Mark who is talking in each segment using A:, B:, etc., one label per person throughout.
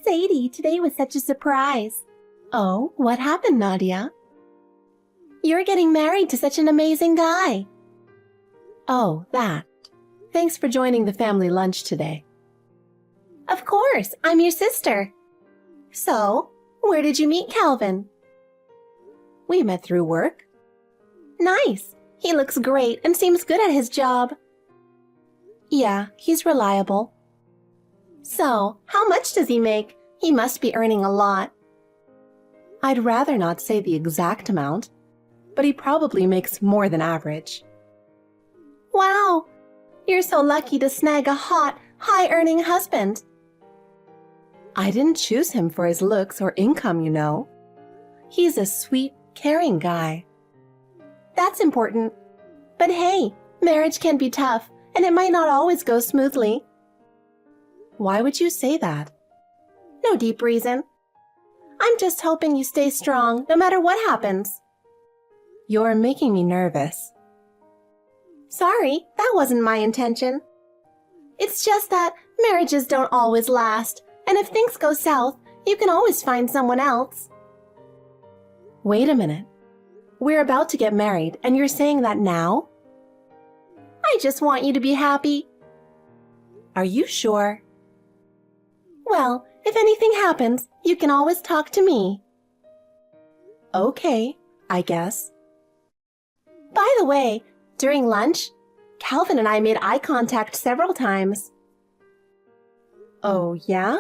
A: Sadie, today was such a surprise. Oh, what happened, Nadia? You're getting married to such an amazing guy. Oh, that. Thanks for joining the family lunch today. Of course, I'm your sister. So, where did you meet Calvin? We met through work. Nice. He looks great and seems good at his job. Yeah, he's reliable. So, how much does he make? He must be earning a lot. I'd rather not say the exact amount, but he probably makes more than average. Wow! You're so lucky to snag a hot, high-earning husband. I didn't choose him for his looks or income, you know. He's a sweet, caring guy. That's important. But hey, marriage can be tough, and it might not always go smoothly. Why would you say that? No deep reason. I'm just hoping you stay strong no matter what happens. You're making me nervous. Sorry, that wasn't my intention. It's just that marriages don't always last, and if things go south, you can always find someone else. Wait a minute. We're about to get married, and you're saying that now? I just want you to be happy. Are you sure? Well, if anything happens, you can always talk to me. Okay, I guess. By the way, during lunch, Calvin and I made eye contact several times. Oh, yeah?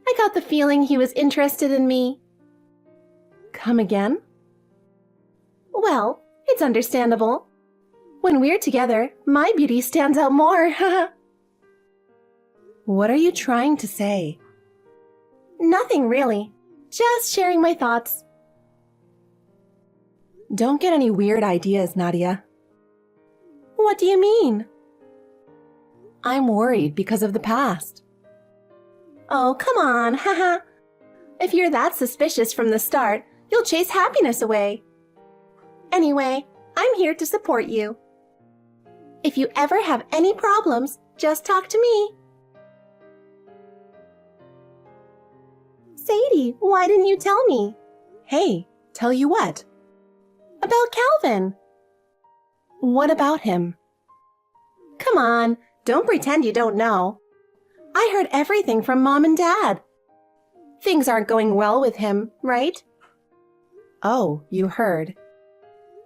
A: I got the feeling he was interested in me. Come again? Well, it's understandable. When we're together, my beauty stands out more. What are you trying to say? Nothing really. Just sharing my thoughts. Don't get any weird ideas, Nadia. What do you mean? I'm worried because of the past. Oh, come on, haha. If you're that suspicious from the start, you'll chase happiness away. Anyway, I'm here to support you. If you ever have any problems, just talk to me. Sadie, why didn't you tell me? Hey, tell you what? About Calvin. What about him? Come on, don't pretend you don't know. I heard everything from Mom and Dad. Things aren't going well with him, right? Oh, you heard.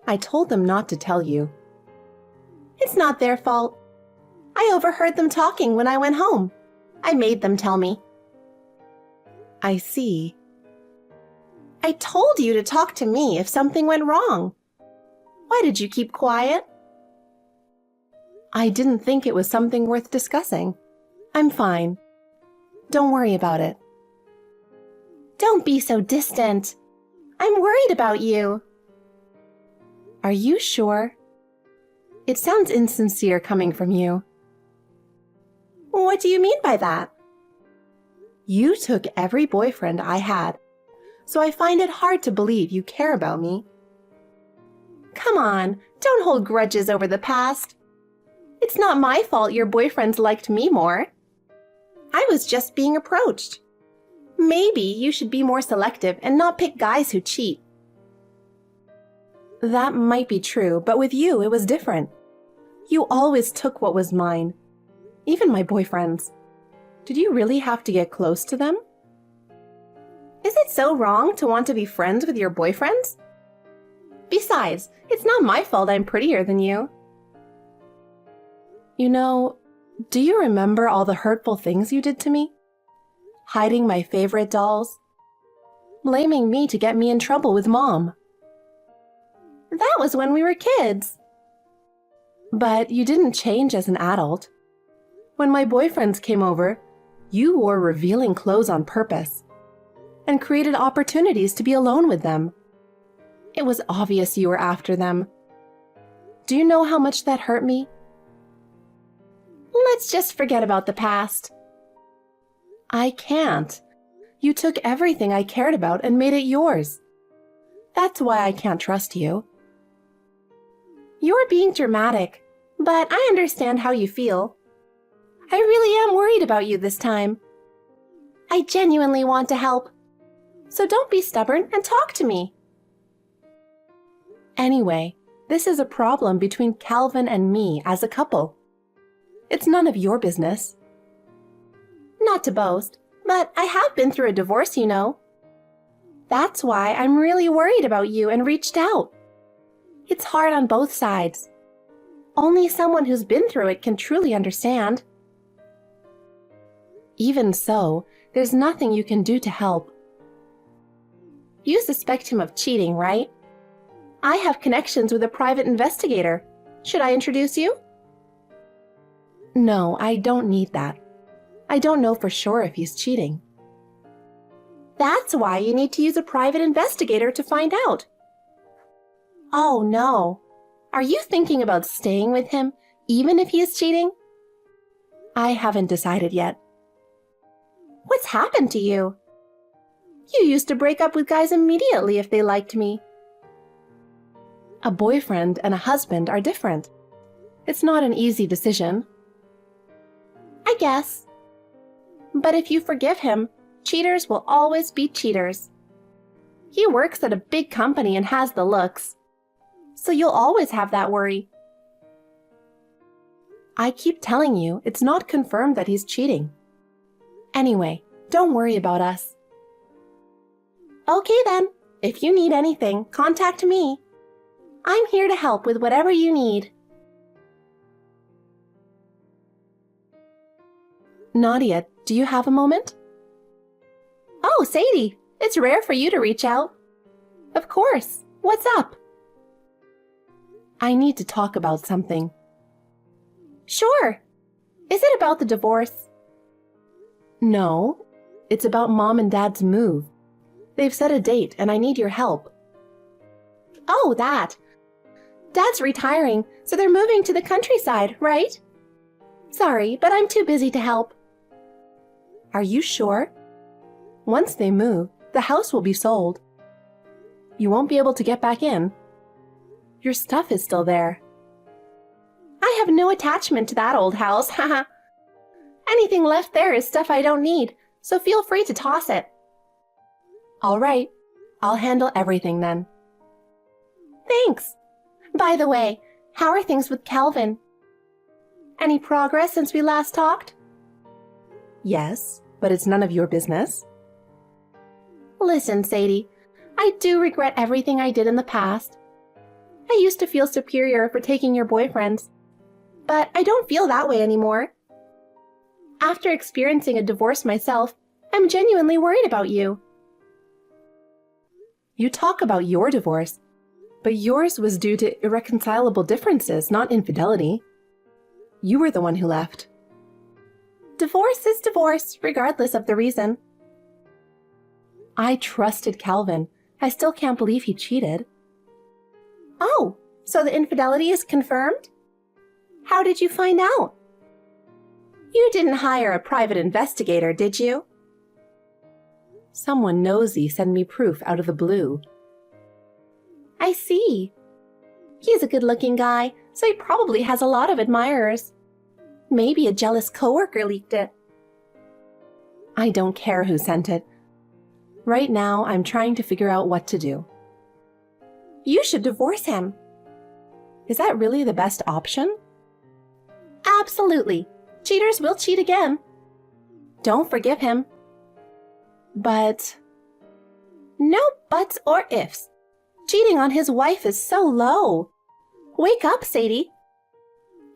A: I told them not to tell you. It's not their fault. I overheard them talking when I went home. I made them tell me. I see. I told you to talk to me if something went wrong. Why did you keep quiet? I didn't think it was something worth discussing. I'm fine. Don't worry about it. Don't be so distant. I'm worried about you. Are you sure? It sounds insincere coming from you. What do you mean by that? You took every boyfriend I had, so I find it hard to believe you care about me. Come on, don't hold grudges over the past. It's not my fault your boyfriends liked me more. I was just being approached. Maybe you should be more selective and not pick guys who cheat. That might be true, but with you it was different. You always took what was mine, even my boyfriends. Did you really have to get close to them? Is it so wrong to want to be friends with your boyfriends? Besides, it's not my fault I'm prettier than you. You know, do you remember all the hurtful things you did to me? Hiding my favorite dolls? Blaming me to get me in trouble with Mom? That was when we were kids. But you didn't change as an adult. When my boyfriends came over, you wore revealing clothes on purpose and created opportunities to be alone with them. It was obvious you were after them. Do you know how much that hurt me? Let's just forget about the past. I can't. You took everything I cared about and made it yours. That's why I can't trust you. You're being dramatic, but I understand how you feel. I really am worried about you this time. I genuinely want to help. So don't be stubborn and talk to me. Anyway, this is a problem between Calvin and me as a couple. It's none of your business. Not to boast, but I have been through a divorce, you know. That's why I'm really worried about you and reached out. It's hard on both sides. Only someone who's been through it can truly understand. Even so, there's nothing you can do to help. You suspect him of cheating, right? I have connections with a private investigator. Should I introduce you? No, I don't need that. I don't know for sure if he's cheating. That's why you need to use a private investigator to find out. Oh no. Are you thinking about staying with him, even if he is cheating? I haven't decided yet. What's happened to you? You used to break up with guys immediately if they liked me. A boyfriend and a husband are different. It's not an easy decision. I guess. But if you forgive him, cheaters will always be cheaters. He works at a big company and has the looks. So you'll always have that worry. I keep telling you, it's not confirmed that he's cheating. Anyway, don't worry about us. Okay then, if you need anything, contact me. I'm here to help with whatever you need. Nadia, do you have a moment? Oh, Sadie, it's rare for you to reach out. Of course, what's up? I need to talk about something. Sure. Is it about the divorce? No, it's about Mom and Dad's move. They've set a date and I need your help. Oh, that. Dad's retiring, so they're moving to the countryside, right? Sorry, but I'm too busy to help. Are you sure? Once they move, the house will be sold. You won't be able to get back in. Your stuff is still there. I have no attachment to that old house, haha. Anything left there is stuff I don't need, so feel free to toss it. All right, I'll handle everything then. Thanks. By the way, how are things with Calvin? Any progress since we last talked? Yes, but it's none of your business. Listen, Sadie, I do regret everything I did in the past. I used to feel superior for taking your boyfriends, but I don't feel that way anymore. After experiencing a divorce myself, I'm genuinely worried about you. You talk about your divorce, but yours was due to irreconcilable differences, not infidelity. You were the one who left. Divorce is divorce, regardless of the reason. I trusted Calvin. I still can't believe he cheated. Oh, so the infidelity is confirmed? How did you find out? You didn't hire a private investigator, did you? Someone nosy sent me proof out of the blue. I see. He's a good-looking guy, so he probably has a lot of admirers. Maybe a jealous coworker leaked it. I don't care who sent it. Right now, I'm trying to figure out what to do. You should divorce him. Is that really the best option? Absolutely. Cheaters will cheat again. Don't forgive him. But... no buts or ifs. Cheating on his wife is so low. Wake up, Sadie.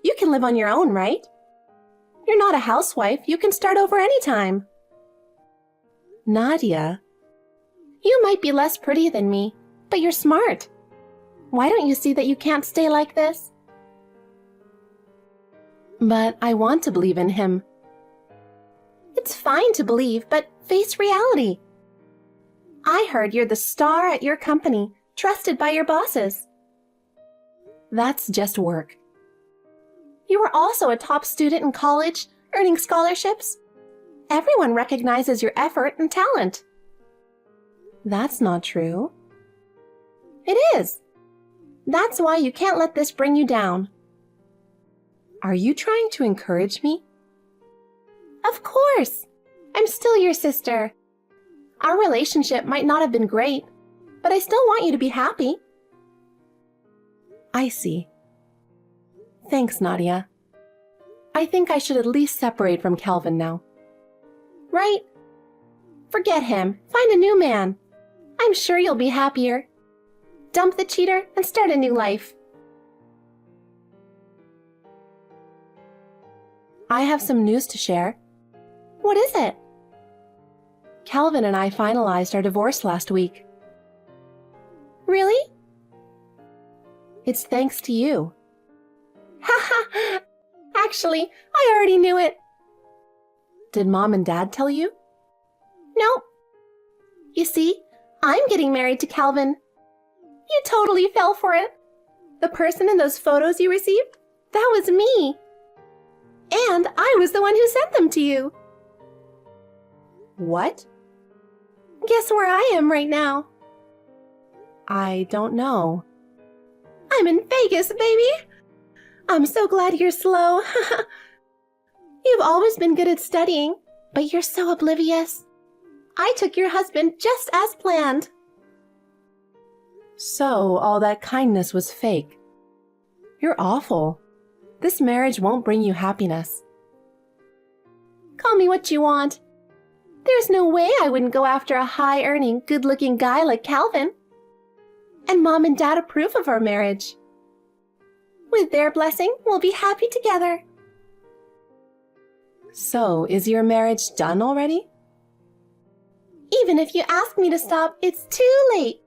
A: You can live on your own, right? You're not a housewife. You can start over anytime. Nadia, you might be less pretty than me, but you're smart. Why don't you see that you can't stay like this? But I want to believe in him. It's fine to believe, but face reality. I heard you're the star at your company, trusted by your bosses. That's just work. You were also a top student in college, earning scholarships. Everyone recognizes your effort and talent. That's not true. It is. That's why you can't let this bring you down. Are you trying to encourage me? Of course. I'm still your sister. Our relationship might not have been great, but I still want you to be happy. I see. Thanks, Nadia. I think I should at least separate from Calvin now. Right? Forget him. Find a new man. I'm sure you'll be happier. Dump the cheater and start a new life. I have some news to share. What is it? Calvin and I finalized our divorce last week. Really? It's thanks to you. Haha! Actually, I already knew it. Did Mom and Dad tell you? Nope. You see, I'm getting married to Calvin. You totally fell for it. The person in those photos you received, that was me. And I was the one who sent them to you. What? Guess where I am right now? I don't know. I'm in Vegas, baby. I'm so glad you're slow. You've always been good at studying, but you're so oblivious. I took your husband just as planned. So, all that kindness was fake. You're awful. This marriage won't bring you happiness. Call me what you want. There's no way I wouldn't go after a high-earning, good-looking guy like Calvin. And Mom and Dad approve of our marriage. With their blessing, we'll be happy together. So, is your marriage done already? Even if you ask me to stop, it's too late.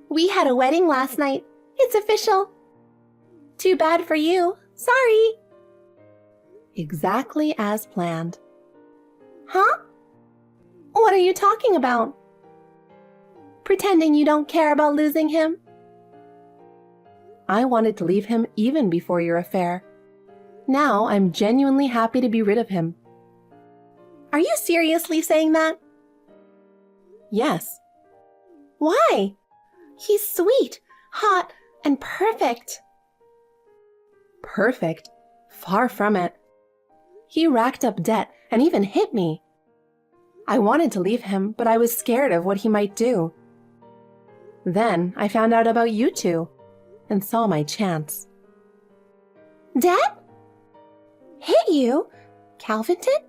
A: We had a wedding last night. It's official. Too bad for you. Sorry. Exactly as planned. Huh? What are you talking about? Pretending you don't care about losing him? I wanted to leave him even before your affair. Now I'm genuinely happy to be rid of him. Are you seriously saying that? Yes. Why? He's sweet, hot, and perfect. Perfect? Far from it. He racked up debt and even hit me. I wanted to leave him, but I was scared of what he might do. Then I found out about you two and saw my chance. Dad? Hit you? Calvin did?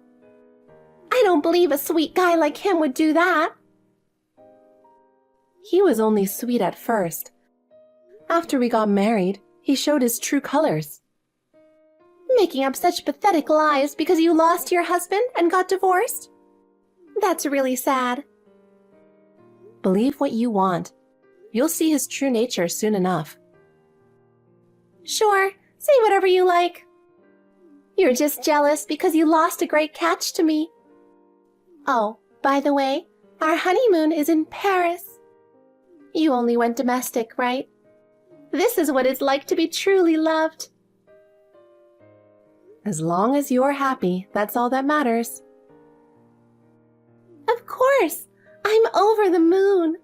A: I don't believe a sweet guy like him would do that. He was only sweet at first. After we got married, he showed his true colors. Making up such pathetic lies because you lost your husband and got divorced? That's really sad. Believe what you want. You'll see his true nature soon enough. Sure, say whatever you like. You're just jealous because you lost a great catch to me. Oh, by the way, our honeymoon is in Paris. You only went domestic, right? This is what it's like to be truly loved. As long as you're happy, that's all that matters. Of course! I'm over the moon.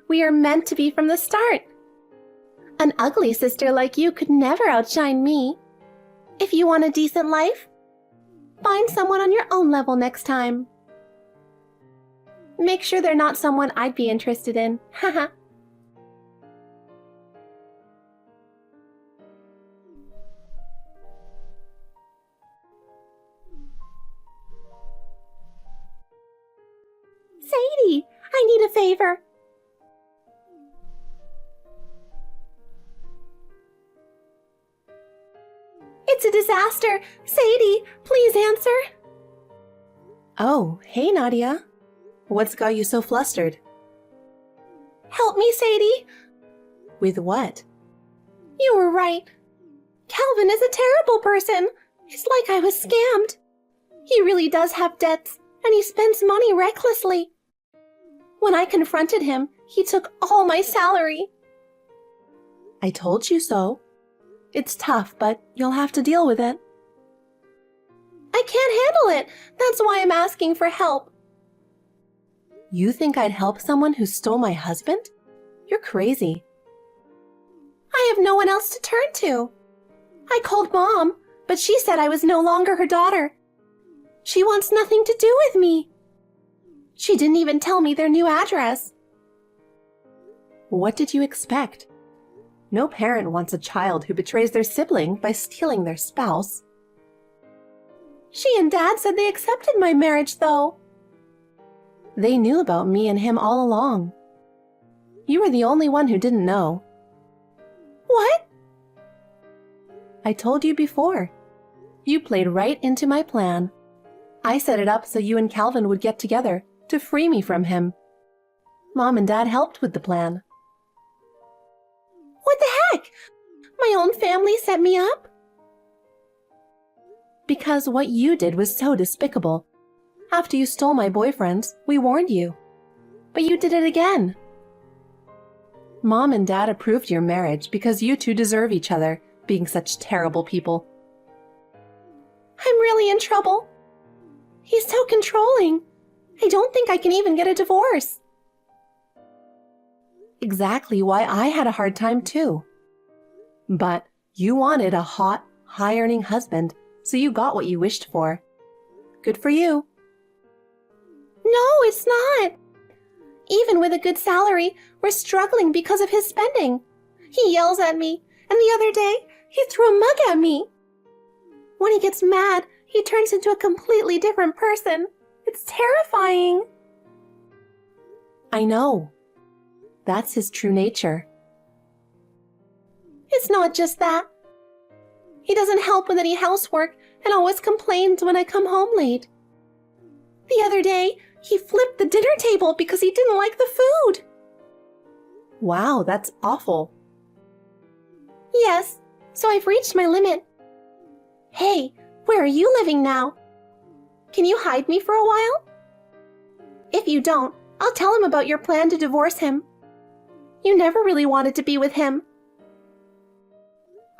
A: We are meant to be from the start. An ugly sister like you could never outshine me. If you want a decent life, find someone on your own level next time. Make sure they're not someone I'd be interested in. Haha. Sadie, I need a favor. It's a disaster. Sadie, please answer. Oh, hey, Nadia. What's got you so flustered? Help me, Sadie. With what? You were right. Calvin is a terrible person. It's like I was scammed. He really does have debts, and he spends money recklessly. When I confronted him, he took all my salary. I told you so. It's tough, but you'll have to deal with it. I can't handle it. That's why I'm asking for help. You think I'd help someone who stole my husband? You're crazy. I have no one else to turn to. I called Mom, but she said I was no longer her daughter. She wants nothing to do with me. She didn't even tell me their new address.
B: What did you expect? No parent wants a child who betrays their sibling by stealing their spouse.
A: She and Dad said they accepted my marriage, though.
B: They knew about me and him all along. You were the only one who didn't know.
A: What?
B: I told you before. You played right into my plan. I set it up so you and Calvin would get together to free me from him. Mom and Dad helped with the plan.
A: What the heck? My own family set me up?
B: Because what you did was so despicable. After you stole my boyfriends, we warned you. But you did it again. Mom and Dad approved your marriage because you two deserve each other, being such terrible people.
A: I'm really in trouble. He's so controlling. I don't think I can even get a divorce.
B: Exactly why I had a hard time too. But you wanted a hot, high-earning husband, so you got what you wished for. Good for you.
A: No, it's not. Even with a good salary, we're struggling because of his spending. He yells at me, and the other day, he threw a mug at me. When he gets mad, he turns into a completely different person. It's terrifying.
B: I know. That's his true nature.
A: It's not just that. He doesn't help with any housework and always complains when I come home late. The other day, he flipped the dinner table because he didn't like the food.
B: Wow, that's awful.
A: Yes, so I've reached my limit. Hey, where are you living now? Can you hide me for a while? If you don't, I'll tell him about your plan to divorce him. You never really wanted to be with him.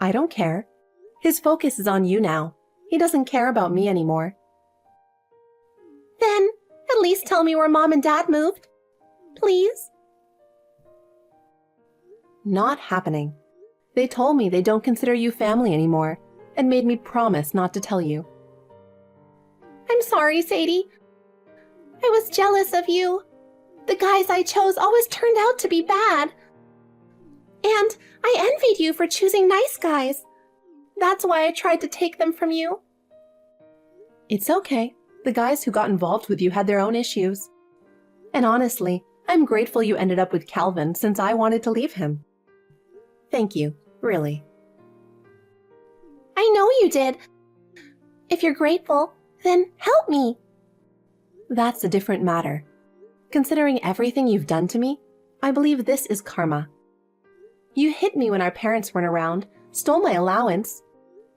B: I don't care. His focus is on you now. He doesn't care about me anymore.
A: Then, at least tell me where Mom and Dad moved. Please?
B: Not happening. They told me they don't consider you family anymore and made me promise not to tell you.
A: I'm sorry, Sadie. I was jealous of you. The guys I chose always turned out to be bad. And I envied you for choosing nice guys. That's why I tried to take them from you.
B: It's okay. The guys who got involved with you had their own issues. And honestly, I'm grateful you ended up with Calvin since I wanted to leave him. Thank you, really.
A: I know you did. If you're grateful, then help me.
B: That's a different matter. Considering everything you've done to me, I believe this is karma. You hit me when our parents weren't around, stole my allowance,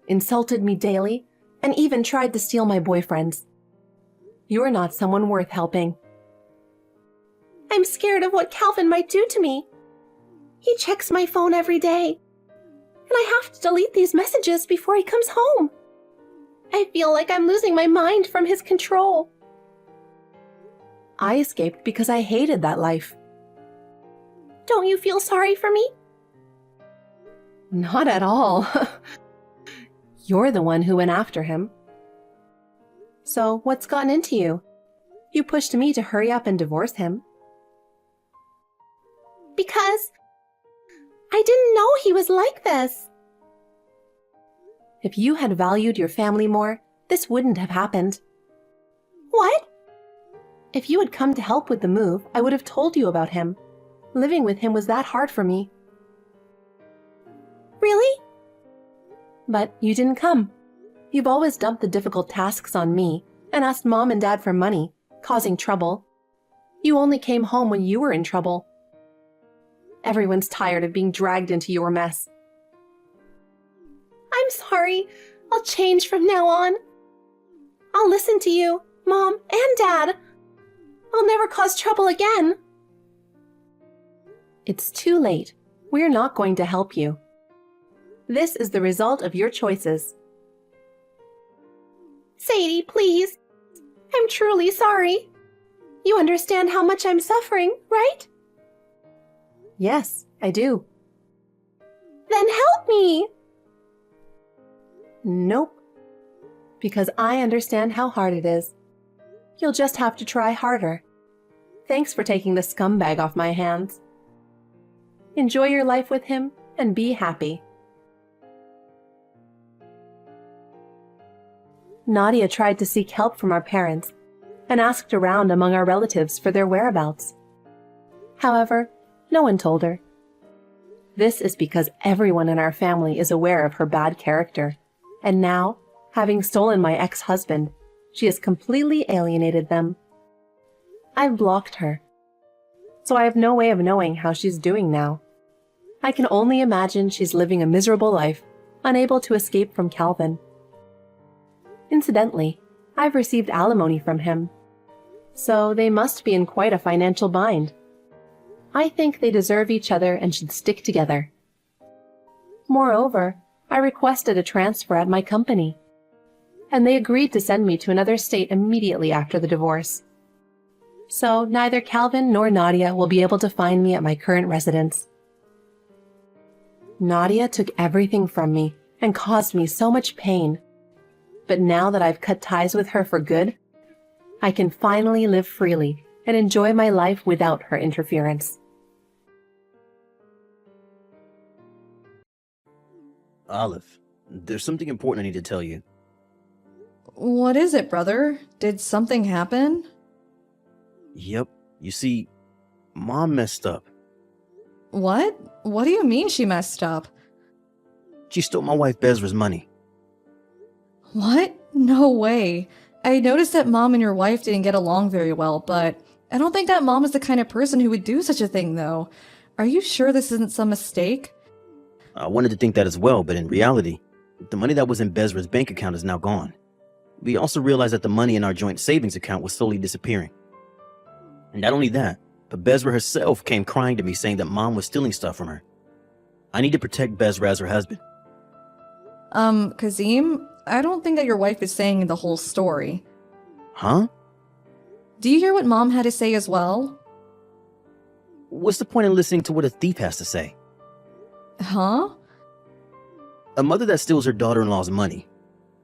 B: insulted me daily, and even tried to steal my boyfriends. You are not someone worth helping.
A: I'm scared of what Calvin might do to me. He checks my phone every day, and I have to delete these messages before he comes home. I feel like I'm losing my mind from his control.
B: I escaped because I hated that life.
A: Don't you feel sorry for me?
B: Not at all. You're the one who went after him. So, what's gotten into you? You pushed me to hurry up and divorce him.
A: Because I didn't know he was like this.
B: If you had valued your family more, this wouldn't have happened.
A: What?
B: If you had come to help with the move, I would have told you about him. Living with him was that hard for me.
A: Really?
B: But you didn't come. You've always dumped the difficult tasks on me and asked Mom and Dad for money, causing trouble. You only came home when you were in trouble. Everyone's tired of being dragged into your mess.
A: I'm sorry. I'll change from now on. I'll listen to you, Mom and Dad. I'll never cause trouble again.
B: It's too late. We're not going to help you. This is the result of your choices.
A: Sadie, please. I'm truly sorry. You understand how much I'm suffering, right?
B: Yes, I do.
A: Then help me.
B: Nope. Because I understand how hard it is. You'll just have to try harder. Thanks for taking the scumbag off my hands. Enjoy your life with him and be happy. Nadia tried to seek help from our parents and asked around among our relatives for their whereabouts. However, no one told her. This is because everyone in our family is aware of her bad character, and now, having stolen my ex-husband, she has completely alienated them. I've blocked her, so I have no way of knowing how she's doing now. I can only imagine she's living a miserable life, unable to escape from Calvin. Incidentally, I've received alimony from him, so they must be in quite a financial bind. I think they deserve each other and should stick together. Moreover, I requested a transfer at my company, and they agreed to send me to another state immediately after the divorce. So neither Calvin nor Nadia will be able to find me at my current residence. Nadia took everything from me and caused me so much pain. But now that I've cut ties with her for good, I can finally live freely and enjoy my life without her interference.
C: Olive, there's something important I need to tell you.
D: What is it, brother? Did something happen?
C: Yep, you see, Mom messed up.
D: What? What do you mean she messed up?
C: She stole my wife Bezra's money.
D: What? No way. I noticed that Mom and your wife didn't get along very well, but I don't think that Mom is the kind of person who would do such a thing, though. Are you sure this isn't some mistake?
C: I wanted to think that as well, but in reality, the money that was in Bezra's bank account is now gone. We also realized that the money in our joint savings account was slowly disappearing. And not only that, but Bezra herself came crying to me saying that Mom was stealing stuff from her. I need to protect Bezra as her husband.
D: Kazim, I don't think that your wife is saying the whole story.
C: Huh?
D: Do you hear what Mom had to say as well?
C: What's the point in listening to what a thief has to say?
D: Huh?
C: A mother that steals her daughter-in-law's money.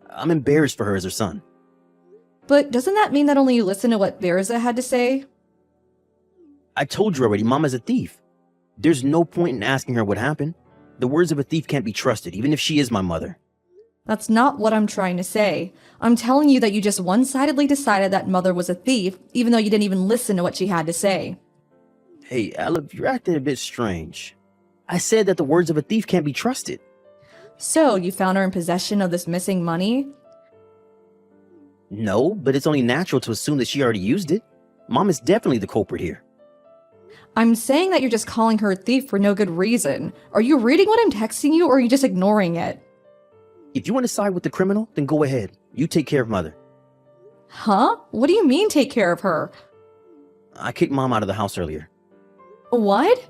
C: I'm embarrassed for her as her son.
D: But doesn't that mean that only you listen to what Berza had to say?
C: I told you already, Mom is a thief. There's no point in asking her what happened. The words of a thief can't be trusted, even if she is my mother.
D: That's not what I'm trying to say. I'm telling you that you just one-sidedly decided that Mother was a thief, even though you didn't even listen to what she had to say.
C: Hey, Olive, you're acting a bit strange. I said that the words of a thief can't be trusted.
D: So, you found her in possession of this missing money?
C: No, but it's only natural to assume that she already used it. Mom is definitely the culprit here.
D: I'm saying that you're just calling her a thief for no good reason. Are you reading what I'm texting you, or are you just ignoring it?
C: If you want to side with the criminal, then go ahead. You take care of Mother.
D: Huh? What do you mean take care of her?
C: I kicked Mom out of the house earlier.
D: What?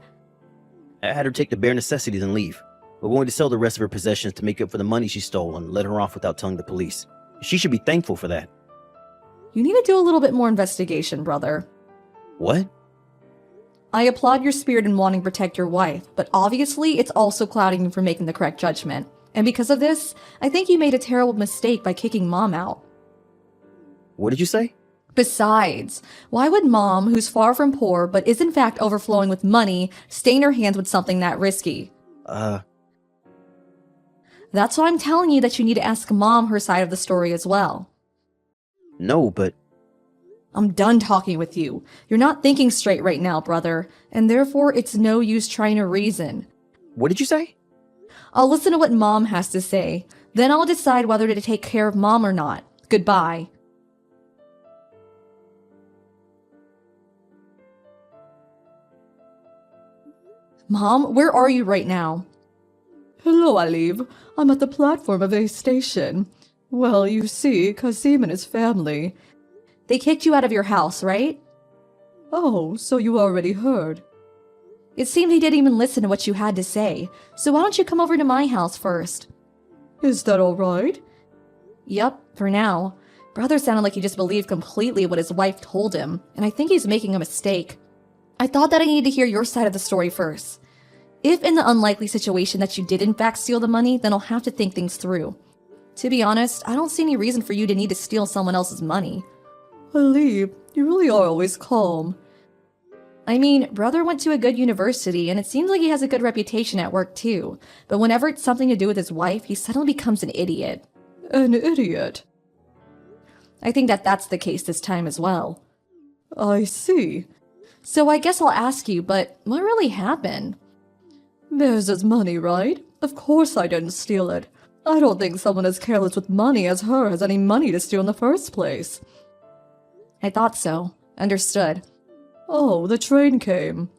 C: I had her take the bare necessities and leave. We're going to sell the rest of her possessions to make up for the money she stole and let her off without telling the police. She should be thankful for that.
D: You need to do a little bit more investigation, brother.
C: What?
D: I applaud your spirit in wanting to protect your wife, but obviously it's also clouding you from making the correct judgment. And because of this, I think you made a terrible mistake by kicking Mom out.
C: What did you say?
D: Besides, why would Mom, who's far from poor but is in fact overflowing with money, stain her hands with something that risky? That's why I'm telling you that you need to ask Mom her side of the story as well.
C: No, but...
D: I'm done talking with you. You're not thinking straight right now, brother, and therefore it's no use trying to reason.
C: What did you say?
D: I'll listen to what Mom has to say. Then I'll decide whether to take care of Mom or not. Goodbye. Mom, where are you right now? Hello, Aliv. I'm at the platform of a station. Well, you see, Kazim and his family. They kicked you out of your house, right? Oh, so you already heard. It seemed he didn't even listen to what you had to say, so why don't you come over to my house first? Is that all right? Yup, for now. Brother sounded like he just believed completely what his wife told him, and I think he's making a mistake. I thought that I needed to hear your side of the story first. If in the unlikely situation that you did in fact steal the money, then I'll have to think things through. To be honest, I don't see any reason for you to need to steal someone else's money. Aliv, you really are always calm. I mean, brother went to a good university, and it seems like he has a good reputation at work too. But whenever it's something to do with his wife, he suddenly becomes an idiot. An idiot? I think that that's the case this time as well. I see. So I guess I'll ask you, but what really happened? There's his money, right? Of course I didn't steal it. I don't think someone as careless with money as her has any money to steal in the first place. I thought so. Understood. Oh, the train came.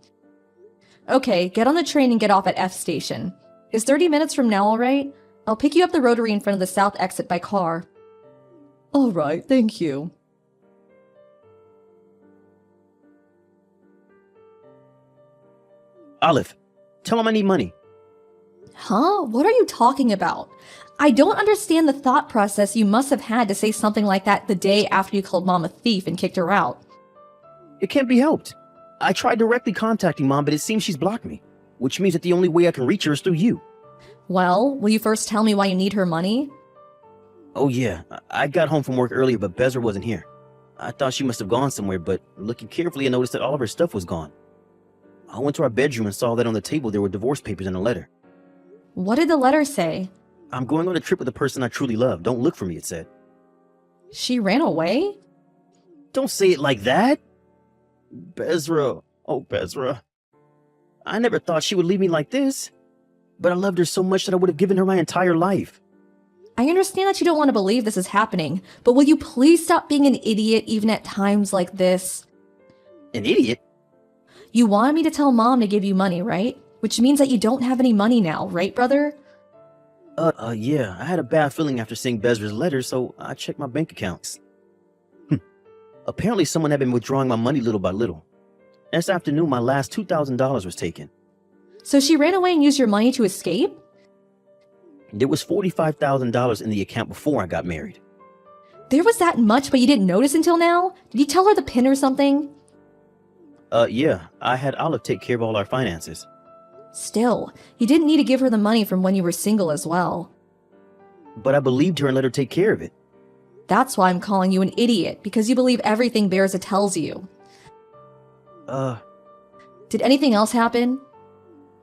D: Okay, get on the train and get off at F station. Is 30 minutes from now alright? I'll pick you up the rotary in front of the south exit by car. Alright, thank you.
C: Olive, tell him I need money.
D: Huh? What are you talking about? I don't understand the thought process you must have had to say something like that the day after you called Mom a thief and kicked her out.
C: It can't be helped. I tried directly contacting Mom, but it seems she's blocked me, which means that the only way I can reach her is through you.
D: Well, will you first tell me why you need her money?
C: Oh yeah, I got home from work earlier, but Bezra wasn't here. I thought she must have gone somewhere, but looking carefully I noticed that all of her stuff was gone. I went to our bedroom and saw that on the table there were divorce papers and a letter.
D: What did the letter say?
C: I'm going on a trip with the person I truly love. Don't look for me, it said.
D: She ran away?
C: Don't say it like that. Bezra, oh Bezra. I never thought she would leave me like this. But I loved her so much that I would have given her my entire life.
D: I understand that you don't want to believe this is happening, but will you please stop being an idiot even at times like this?
C: An idiot?
D: You wanted me to tell Mom to give you money, right? Which means that you don't have any money now, right, brother?
C: Yeah, I had a bad feeling after seeing Bezra's letter, so I checked my bank accounts. Apparently someone had been withdrawing my money little by little. This afternoon, my last $2,000 was taken.
D: So she ran away and used your money to escape?
C: There was $45,000 in the account before I got married.
D: There was that much, but you didn't notice until now? Did you tell her the PIN or something?
C: Yeah, I had Olive take care of all our finances.
D: Still, you didn't need to give her the money from when you were single as well.
C: But I believed her and let her take care of it.
D: That's why I'm calling you an idiot, because you believe everything Bearza tells you. Did anything else happen?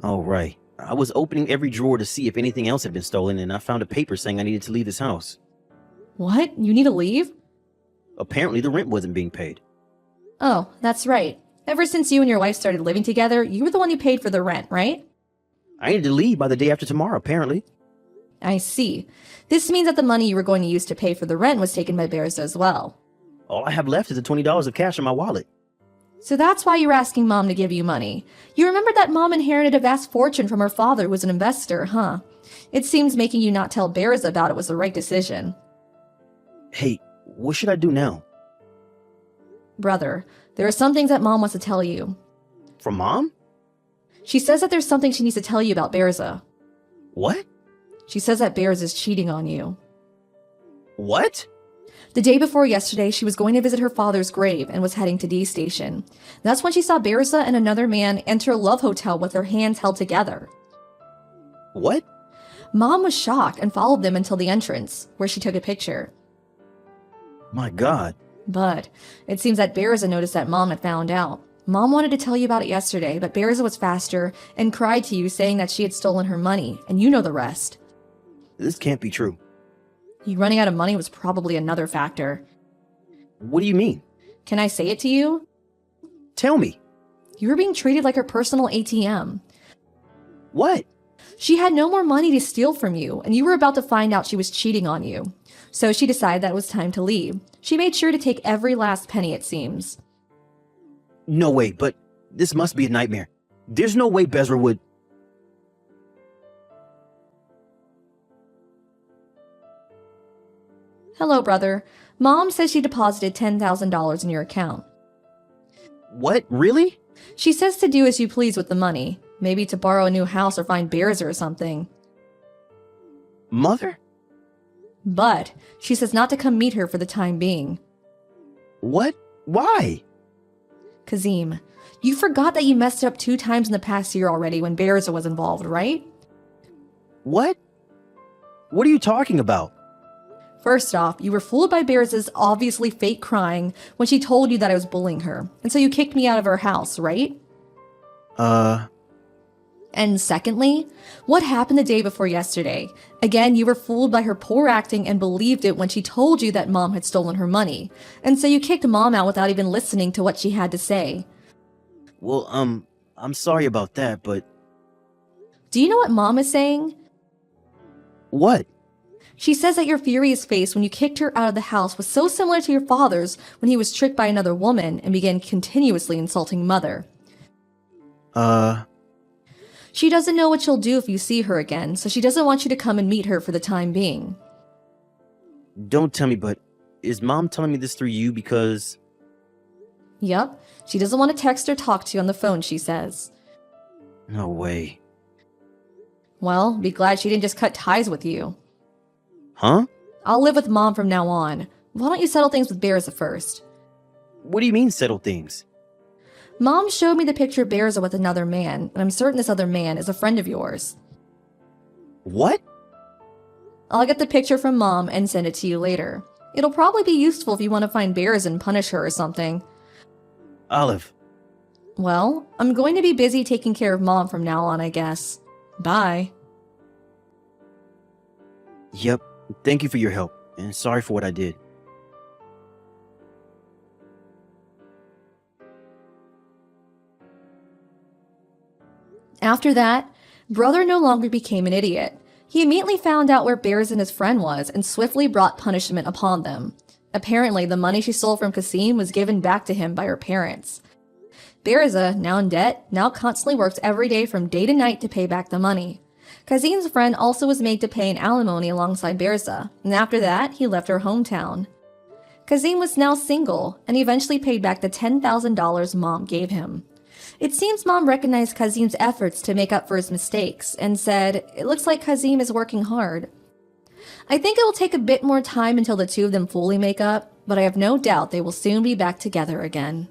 C: Oh, right. I was opening every drawer to see if anything else had been stolen, and I found a paper saying I needed to leave this house.
D: What? You need to leave?
C: Apparently the rent wasn't being paid.
D: Oh, that's right. Ever since you and your wife started living together, you were the one who paid for the rent, right?
C: I needed to leave by the day after tomorrow, apparently.
D: I see. This means that the money you were going to use to pay for the rent was taken by Bearza as well.
C: All I have left is the $20 of cash in my wallet.
D: So that's why you were asking Mom to give you money. You remembered that Mom inherited a vast fortune from her father who was an investor, huh? It seems making you not tell Bearza about it was the right decision.
C: Hey, what should I do now?
D: Brother, there are some things that Mom wants to tell you.
C: From Mom?
D: She says that there's something she needs to tell you about Bearza.
C: What?
D: She says that Bearza's cheating on you.
C: What?
D: The day before yesterday, she was going to visit her father's grave and was heading to D Station. That's when she saw Bearza and another man enter a love hotel with their hands held together.
C: What?
D: Mom was shocked and followed them until the entrance, where she took a picture.
C: My God.
D: But it seems that Bearza noticed that Mom had found out. Mom wanted to tell you about it yesterday, but Bearza was faster and cried to you saying that she had stolen her money, and you know the rest.
C: This can't be true.
D: You running out of money was probably another factor.
C: What do you mean?
D: Can I say it to you?
C: Tell me.
D: You were being treated like her personal ATM.
C: What?
D: She had no more money to steal from you, and you were about to find out she was cheating on you. So she decided that it was time to leave. She made sure to take every last penny, it seems.
C: No way, but this must be a nightmare. There's no way Bezra would...
D: Hello, brother. Mom says she deposited $10,000 in your account.
C: What? Really?
D: She says to do as you please with the money. Maybe to borrow a new house or find Bearza or something.
C: Mother?
D: But she says not to come meet her for the time being.
C: What? Why?
D: Kazim, you forgot that you messed up 2 times in the past year already when Bearza was involved, right?
C: What? What are you talking about?
D: First off, you were fooled by Bears' obviously fake crying when she told you that I was bullying her, and so you kicked me out of her house, right? And secondly, what happened the day before yesterday? Again, you were fooled by her poor acting and believed it when she told you that Mom had stolen her money, and so you kicked Mom out without even listening to what she had to say.
C: Well, I'm sorry about that, but
D: Do you know what Mom is saying?
C: what?
D: She says that your furious face when you kicked her out of the house was so similar to your father's when he was tricked by another woman and began continuously insulting Mother. She doesn't know what you'll do if you see her again, so she doesn't want you to come and meet her for the time being.
C: Don't tell me, but is Mom telling me this through you because...
D: Yup, she doesn't want to text or talk to you on the phone, she says.
C: No way.
D: Well, be glad she didn't just cut ties with you.
C: Huh?
D: I'll live with Mom from now on. Why don't you settle things with Bears first?
C: What do you mean settle things?
D: Mom showed me the picture of Bears with another man, and I'm certain this other man is a friend of yours.
C: What?
D: I'll get the picture from Mom and send it to you later. It'll probably be useful if you want to find Bears and punish her or something.
C: Olive.
D: Well, I'm going to be busy taking care of Mom from now on, I guess. Bye.
C: Yep. Thank you for your help, and sorry for what I did.
D: After that, Brother no longer became an idiot. He immediately found out where Bears and his friend was and swiftly brought punishment upon them. Apparently, the money she stole from Kasim was given back to him by her parents. Bearza, now in debt, now constantly works every day from day to night to pay back the money. Kazim's friend also was made to pay an alimony alongside Bearza, and after that, he left her hometown. Kazim was now single, and eventually paid back the $10,000 Mom gave him. It seems Mom recognized Kazim's efforts to make up for his mistakes, and said, "It looks like Kazim is working hard." I think it will take a bit more time until the two of them fully make up, but I have no doubt they will soon be back together again.